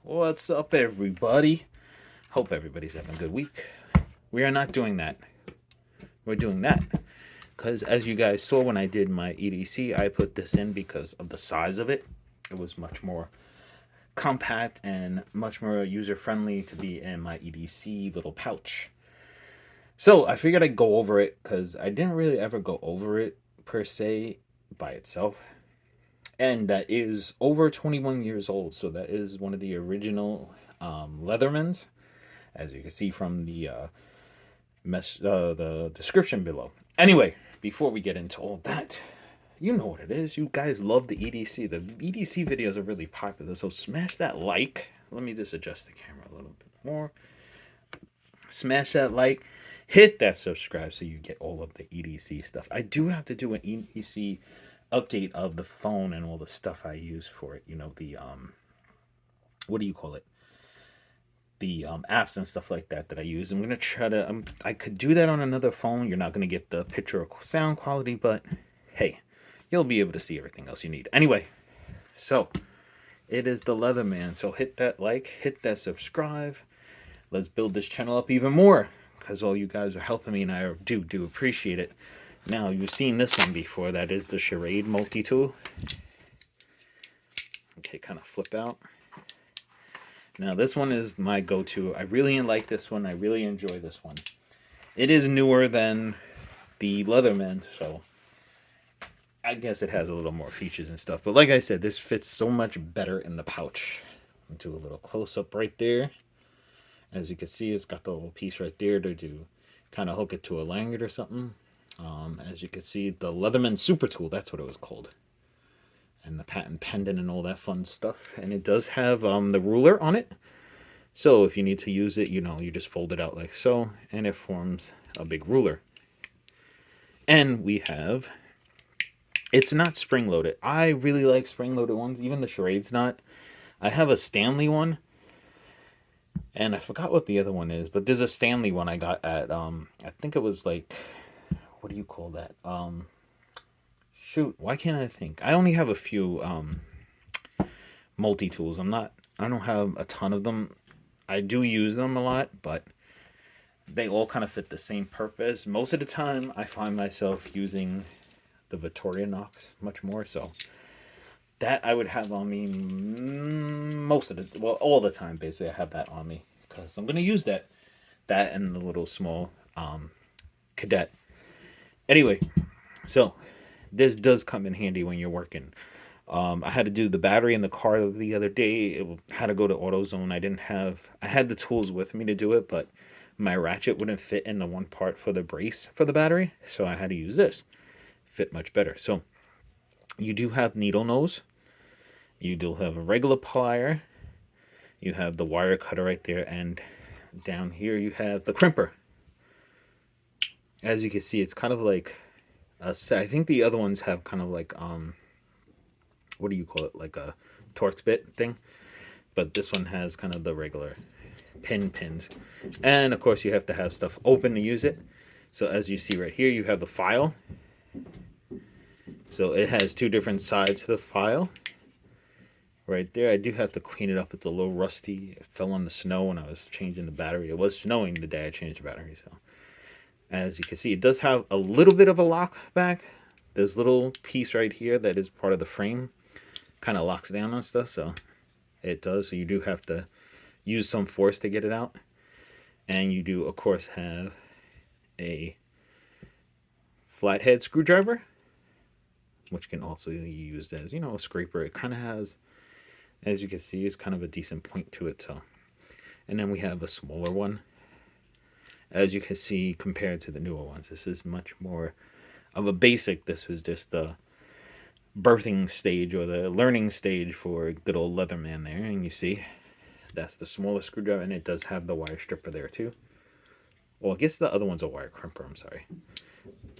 What's up, everybody? Hope everybody's having a good week. We are not doing that. We're doing that because, as you guys saw when I did my EDC, I put this in because of the size of it. It was much more compact and much more user friendly to be in my EDC little pouch. So I figured I'd go over it because I didn't really ever go over it per se by itself. And that is over 21 years old. So that is one of the original Leathermans, as you can see from the description below. Anyway, before we get into all that, you know what it is. You guys love the EDC. The EDC videos are really popular, so smash that like. Let me just adjust the camera a little bit more. Smash that like. Hit that subscribe so you get all of the EDC stuff. I do have to do an EDC update of the phone and all the stuff I use for it. You know, the what do you call it? The apps and stuff like that I use. I'm gonna try to. I could do that on another phone. You're not gonna get the picture or sound quality, but hey, you'll be able to see everything else you need. Anyway, so it is the Leatherman. So hit that like, hit that subscribe. Let's build this channel up even more because all you guys are helping me, and I do appreciate it. Now you've seen this one before. That is the Charade multi tool. Okay, kind of flip out. Now this one is my go-to. I really like this one. I really enjoy this one. It is newer than the Leatherman, so I guess it has a little more features and stuff. But like I said, this fits so much better in the pouch. I'll do a little close-up right there. As you can see, it's got the little piece right there to do kind of hook it to a lanyard or something. As you can see, the Leatherman Super Tool, that's what it was called. And the patent pendant and all that fun stuff. And it does have the ruler on it. So if you need to use it, you just fold it out like so, and it forms a big ruler. And we have, it's not spring loaded. I really like spring loaded ones. Even the Charade's not. I have a Stanley one, and I forgot what the other one is, but there's a Stanley one I got at I think it was like, what do you call that? Shoot, why can't I think? I only have a few multi tools. I don't have a ton of them. I do use them a lot, but they all kind of fit the same purpose. Most of the time, I find myself using the Victorinox much more. So that I would have on me all the time. Basically, I have that on me because I'm gonna use that and the little small cadet. Anyway, so this does come in handy when you're working. I had to do the battery in the car the other day. It had to go to AutoZone. I had the tools with me to do it, but my ratchet wouldn't fit in the one part for the brace for the battery, so I had to use this. Fit much better. So you do have needle nose. You do have a regular plier. You have the wire cutter right there, and down here you have the crimper. As you can see, it's kind of like I think the other ones have kind of like what do you call it, like a Torx bit thing, but this one has kind of the regular pins, and of course you have to have stuff open to use it. So as you see right here, you have the file. So it has two different sides to the file right there. I do have to clean it up. It's a little rusty. It fell on the snow when I was changing the battery. It was snowing the day I changed the battery. So as you can see, it does have a little bit of a lock back. This little piece right here that is part of the frame kind of locks down on stuff, so it does. So you do have to use some force to get it out. And you do, of course, have a flathead screwdriver, which can also be used as, a scraper. It kind of has, as you can see, it's kind of a decent point to it. So, and then we have a smaller one. As you can see, compared to the newer ones, this is much more of a basic. This was just the birthing stage or the learning stage for good old Leatherman there. And you see, that's the smallest screwdriver, and it does have the wire stripper there too. Well, I guess the other one's a wire crimper, I'm sorry.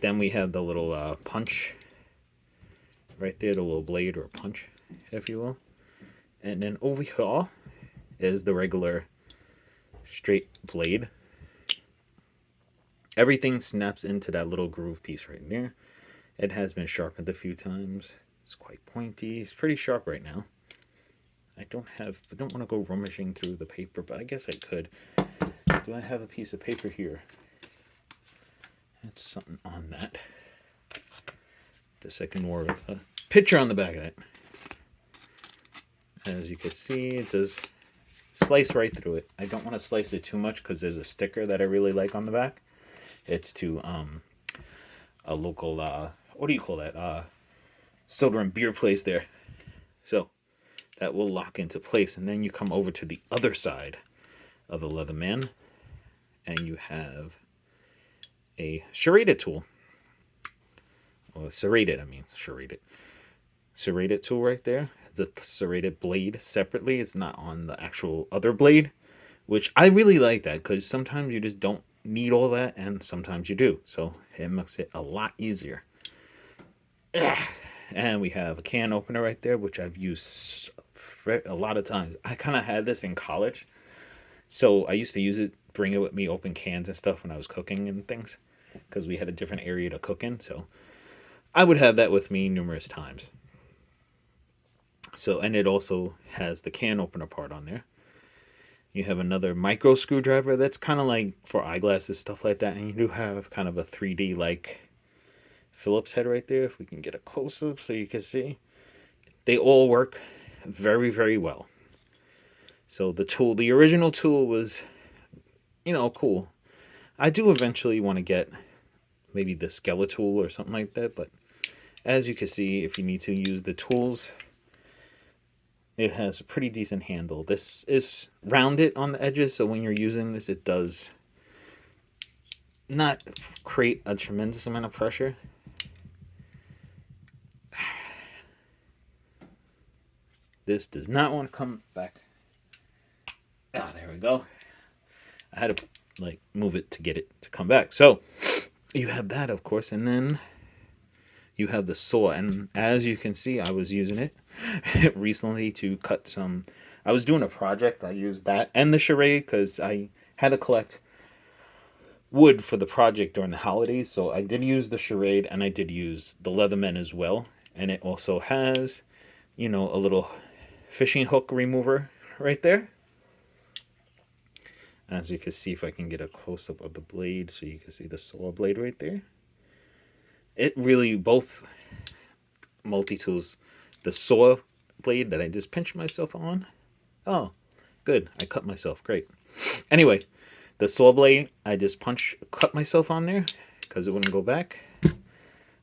Then we have the little punch right there, the little blade or punch, if you will. And then over here is the regular straight blade. Everything snaps into that little groove piece right there. It has been sharpened a few times. It's quite pointy. It's pretty sharp right now. I don't want to go rummaging through the paper, but I guess I could. Do I have a piece of paper here? That's something on that. The second word. A picture on the back of it. As you can see, it does slice right through it. I don't want to slice it too much because there's a sticker that I really like on the back. It's to a local what do you call that? Soda and beer place there. So that will lock into place, and then you come over to the other side of the Leatherman, and you have a serrated tool. Or serrated, I mean serrated. Serrated tool right there. The serrated blade separately. It's not on the actual other blade, which I really like that because sometimes you just don't need all that, and sometimes you do. So it makes it a lot easier. And we have a can opener right there, which I've used a lot of times. I kind of had this in college, so I used to use it, bring it with me, open cans and stuff when I was cooking and things, because we had a different area to cook in. So I would have that with me numerous times. So, and it also has the can opener part on there. You have another micro screwdriver that's kind of like for eyeglasses, stuff like that. And you do have kind of a 3D like Phillips head right there. If we can get a close up so you can see. They all work very, very well. So the original tool was, cool. I do eventually want to get maybe the Skeletal or something like that. But as you can see, if you need to use the tools, it has a pretty decent handle. This is rounded on the edges, so when you're using this, it does not create a tremendous amount of pressure. This does not want to come back. There we go. I had to move it to get it to come back. So you have that, of course, and then you have the saw. And as you can see, I was using it recently to cut some. I was doing a project. I used that and the charade because I had to collect wood for the project during the holidays. So I did use the charade and I did use the Leatherman as well. And it also has, a little fishing hook remover right there. As you can see, if I can get a close up of the blade so you can see the saw blade right there. It really, both multi-tools, the saw blade that I just pinched myself on. Oh, good. I cut myself. Great. Anyway, the saw blade, I just cut myself on there because it wouldn't go back.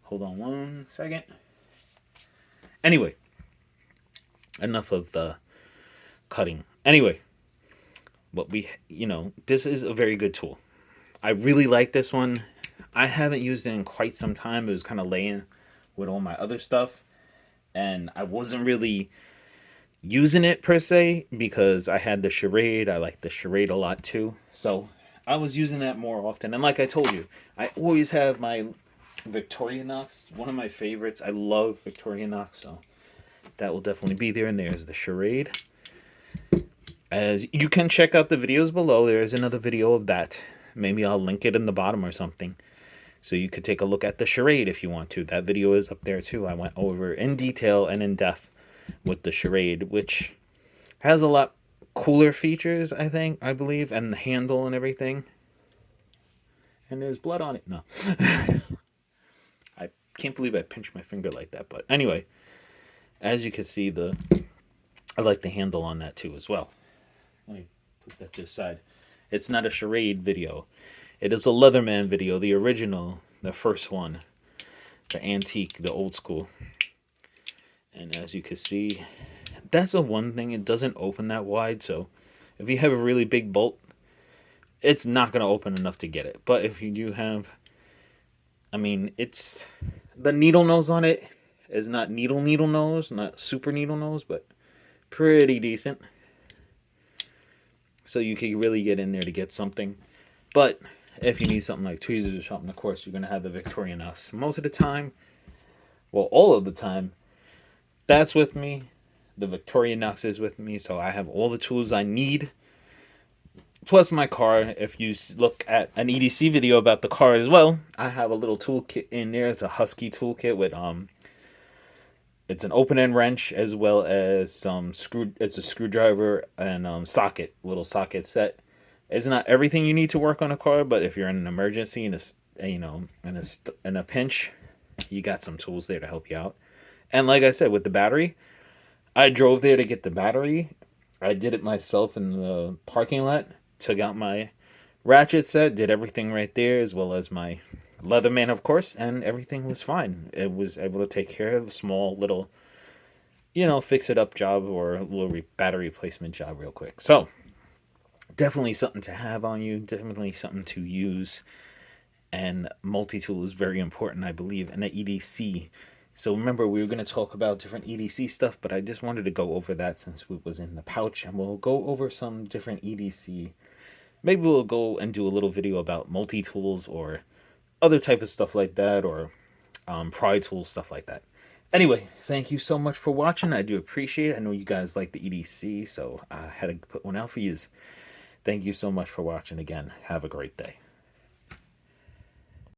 Hold on one second. Anyway, enough of the cutting. Anyway, this is a very good tool. I really like this one. I haven't used it in quite some time. It was kind of laying with all my other stuff. And I wasn't really using it per se because I had the charade. I like the charade a lot too. So I was using that more often. And like I told you, I always have my Victorinox. One of my favorites. I love Victorinox. So that will definitely be there. And there's the charade. As you can check out the videos below. There is another video of that. Maybe I'll link it in the bottom or something. So you could take a look at the charade if you want to. That video is up there too. I went over in detail and in depth with the charade, which has a lot cooler features, I believe, and the handle and everything. And there's blood on it. No. I can't believe I pinched my finger like that. But anyway, as you can see, I like the handle on that too as well. Let me put that to the side. It's not a charade video. It is a Leatherman video, the original, the first one, the antique, the old school. And as you can see, that's the one thing, it doesn't open that wide. So if you have a really big bolt, it's not going to open enough to get it. But if you do have, it's the needle nose on it is not needle nose, not super needle nose, but pretty decent. So you can really get in there to get something. But if you need something like tweezers or something, of course, you're going to have the Victorinox. Most of the time, well, all of the time, that's with me. The Victorinox is with me, so I have all the tools I need. Plus my car, if you look at an EDC video about the car as well, I have a little toolkit in there. It's a Husky toolkit with It's an open-end wrench as well as some screw. It's a screwdriver and socket, little socket set. It's not everything you need to work on a car, but if you're in an emergency and in a pinch, you got some tools there to help you out. And like I said, with the battery, I drove there to get the battery. I did it myself in the parking lot. Took out my ratchet set, did everything right there, as well as my Leatherman, of course, and everything was fine. It was able to take care of a small little, fix it up job or a little battery replacement job real quick. So, definitely something to have on you, definitely something to use. And multi tool is very important, I believe, and the EDC. So, remember, we were going to talk about different EDC stuff, but I just wanted to go over that since it was in the pouch, and we'll go over some different EDC. Maybe we'll go and do a little video about multi tools or other type of stuff like that, or pry tools, stuff like that. Anyway, thank you so much for watching. I do appreciate it. I know you guys like the EDC, so I had to put one out for you. Thank you so much for watching again. Have a great day.